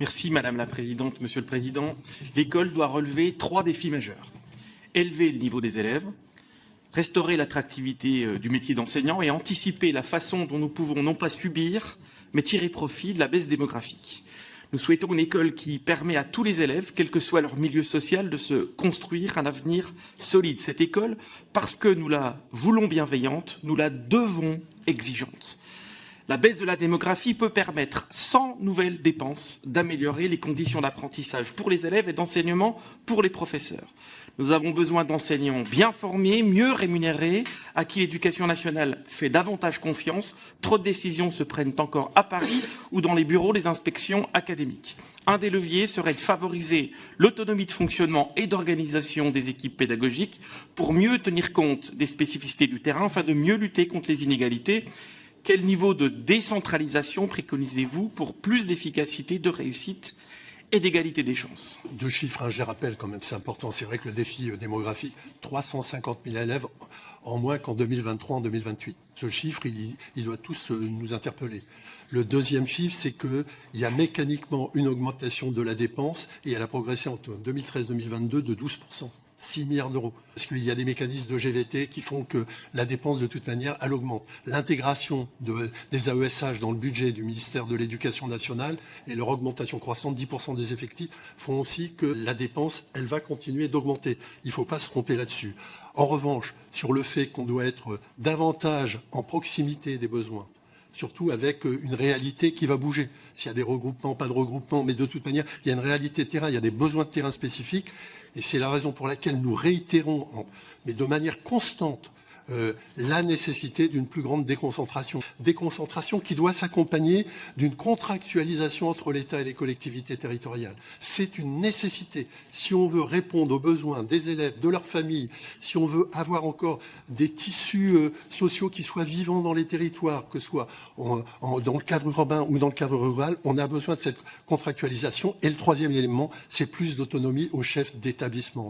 Merci Madame la Présidente, Monsieur le Président. L'école doit relever 3 défis majeurs. Élever le niveau des élèves, restaurer l'attractivité du métier d'enseignant et anticiper la façon dont nous pouvons non pas subir, mais tirer profit de la baisse démographique. Nous souhaitons une école qui permet à tous les élèves, quel que soit leur milieu social, de se construire un avenir solide. Cette école, parce que nous la voulons bienveillante, nous la devons exigeante. La baisse de la démographie peut permettre, sans nouvelles dépenses, d'améliorer les conditions d'apprentissage pour les élèves et d'enseignement pour les professeurs. Nous avons besoin d'enseignants bien formés, mieux rémunérés, à qui l'éducation nationale fait davantage confiance. Trop de décisions se prennent encore à Paris ou dans les bureaux des inspections académiques. Un des leviers serait de favoriser l'autonomie de fonctionnement et d'organisation des équipes pédagogiques pour mieux tenir compte des spécificités du terrain, afin de mieux lutter contre les inégalités. Quel niveau de décentralisation préconisez-vous pour plus d'efficacité, de réussite et d'égalité des chances? 2 chiffres, je les rappelle quand même, c'est important. C'est vrai que le défi démographique, 350 000 élèves en moins qu'en 2023, en 2028. Ce chiffre, il doit tous nous interpeller. Le deuxième chiffre, c'est qu'il y a mécaniquement une augmentation de la dépense et elle a progressé entre 2013-2022 de 12%. 6 milliards d'euros. Parce qu'il y a des mécanismes de GVT qui font que la dépense, de toute manière, elle augmente. L'intégration des AESH dans le budget du ministère de l'Éducation nationale et leur augmentation croissante, 10% des effectifs, font aussi que la dépense, elle va continuer d'augmenter. Il ne faut pas se tromper là-dessus. En revanche, sur le fait qu'on doit être davantage en proximité des besoins, surtout avec une réalité qui va bouger. S'il y a des regroupements, pas de regroupements, mais de toute manière, il y a une réalité de terrain, il y a des besoins de terrain spécifiques. Et c'est la raison pour laquelle nous réitérons, mais de manière constante, la nécessité d'une plus grande déconcentration. Déconcentration qui doit s'accompagner d'une contractualisation entre l'État et les collectivités territoriales. C'est une nécessité. Si on veut répondre aux besoins des élèves, de leurs familles, si on veut avoir encore des tissus sociaux qui soient vivants dans les territoires, que ce soit dans le cadre urbain ou dans le cadre rural, on a besoin de cette contractualisation. Et le troisième élément, c'est plus d'autonomie aux chefs d'établissement.